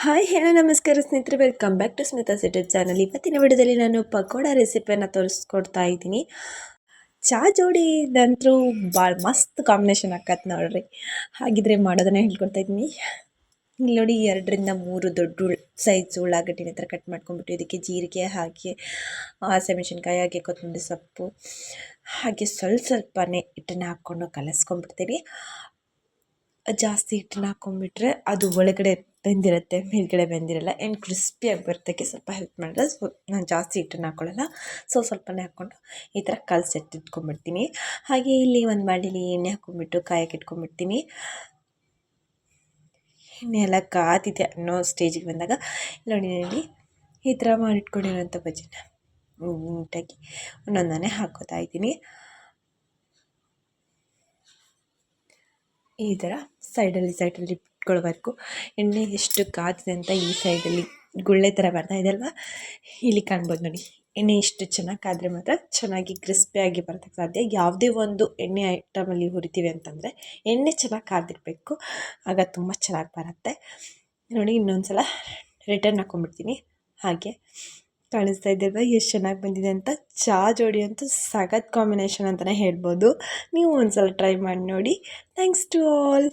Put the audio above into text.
Hi hello ನಮಸ್ಕಾರ ಸ್ನೇಹಿತರೆ, welcome back to Smita's YouTube channel. ಇವತ್ತಿನ ವಿಡಿಯೋದಲ್ಲಿ ನಾನು ಪಕೋಡ ರೆಸಿಪಿಯನ್ನು ತೋರಿಸ್ಕೊಡ್ತಾ ಇದ್ದೀನಿ. ಚಹಾ ಜೋಡಿ ಇದಂತೂ ಭಾಳ ಮಸ್ತ್ ಕಾಂಬಿನೇಷನ್ ಆಕತ್ತೆ ನೋಡ್ರಿ. ಹಾಗಿದ್ರೆ ಮಾಡೋದನ್ನ ಹೇಳ್ಕೊಡ್ತಾ ಇದ್ದೀನಿ. ಇಲ್ಲಿ ನೋಡಿ, 2ರಿಂದ 3 ದೊಡ್ಡ ಸೈಜ್ ಉಳ್ಳಾಗಡ್ಡಿನ ಥರ ಕಟ್ ಮಾಡ್ಕೊಂಡ್ಬಿಟ್ಟು ಇದಕ್ಕೆ ಜೀರಿಗೆ ಹಾಕಿ, ಹಸಿಮೆಣಸಿನ್ಕಾಯಿ ಹಾಕಿ, ಕೊತ್ತಂಬರಿ ಸೊಪ್ಪು ಹಾಗೆ ಸ್ವಲ್ಪನೇ ಹಿಟ್ಟನ್ನು ಹಾಕ್ಕೊಂಡು ಕಲಸ್ಕೊಂಡ್ಬಿಡ್ತೀನಿ. ಜಾಸ್ತಿ ಹಿಟ್ಟನ್ನ ಹಾಕ್ಕೊಂಡ್ಬಿಟ್ರೆ ಅದು ಒಳಗಡೆ ಬೆಂದಿರುತ್ತೆ, ಮೇಲ್ಗಡೆ ಬೆಂದಿರಲ್ಲ. ಏನು ಕ್ರಿಸ್ಪಿಯಾಗಿ ಬರೋದಕ್ಕೆ ಸ್ವಲ್ಪ ಹೆಲ್ಪ್ ಮಾಡಿದ್ರೆ ನಾನು ಜಾಸ್ತಿ ಹಿಟ್ಟನ್ನು ಹಾಕ್ಕೊಳ್ಳಲ್ಲ. ಸ್ವಲ್ಪನೇ ಹಾಕ್ಕೊಂಡು ಈ ಥರ ಕಲಸಿಟ್ಟಿಟ್ಕೊಂಡ್ಬಿಡ್ತೀನಿ. ಹಾಗೆ ಇಲ್ಲಿ ಒಂದು ಬಾಣಲೆಲಿ ಎಣ್ಣೆ ಹಾಕ್ಕೊಂಡ್ಬಿಟ್ಟು ಕಾಯಕ್ಕೆ ಇಟ್ಕೊಂಡ್ಬಿಡ್ತೀನಿ. ಎಣ್ಣೆ ಎಲ್ಲ ಕಾದಿದೆ ಅನ್ನೋ ಸ್ಟೇಜಿಗೆ ಬಂದಾಗ ನೋಡಿ ಈ ಥರ ಮಾಡಿಟ್ಕೊಂಡಿರೋಂಥ ಬಜ್ಜಿನ ನೀಟಾಗಿ ಒಂದೊಂದನೇ ಹಾಕ್ಕೋತಾ ಇದ್ದೀನಿ. ಈ ಥರ ಸೈಡಲ್ಲಿ ಬಿಟ್ಕೊಳ್ಳೋವರೆಗೂ ಎಣ್ಣೆ ಎಷ್ಟು ಕಾದಿದೆ ಅಂತ ಈ ಸೈಡಲ್ಲಿ ಗುಳ್ಳೆ ಥರ ಬರ್ತಾ ಇದೆ ಅಲ್ವಾ, ಇಲ್ಲಿ ಕಾಣ್ಬೋದು ನೋಡಿ. ಎಣ್ಣೆ ಎಷ್ಟು ಚೆನ್ನಾಗಿ ಕಾದರೆ ಮಾತ್ರ ಚೆನ್ನಾಗಿ ಕ್ರಿಸ್ಪಿಯಾಗಿ ಬರೋದಕ್ಕೆ ಸಾಧ್ಯ. ಯಾವುದೇ ಒಂದು ಎಣ್ಣೆ ಐಟಮಲ್ಲಿ ಹುರಿತೀವಿ ಅಂತಂದರೆ ಎಣ್ಣೆ ಚೆನ್ನಾಗಿ ಕಾದಿರಬೇಕು, ಆಗ ತುಂಬ ಚೆನ್ನಾಗಿ ಬರುತ್ತೆ. ನೋಡಿ, ಇನ್ನೊಂದು ಸಲ ರಿಟರ್ನ್ ಹಾಕ್ಕೊಂಡ್ಬಿಡ್ತೀನಿ. ಹಾಗೆ ಕಾಣಿಸ್ತಾ ಇದ್ದೇವೆ ಎಷ್ಟು ಚೆನ್ನಾಗಿ ಬಂದಿದೆ ಅಂತ. ಚಹಾ ಜೋಡಿ ಅಂತೂ ಸಖತ್ ಕಾಂಬಿನೇಷನ್ ಅಂತಲೇ ಹೇಳ್ಬೋದು. ನೀವು ಒಂದು ಸಲ ಟ್ರೈ ಮಾಡಿ ನೋಡಿ. Thanks to all.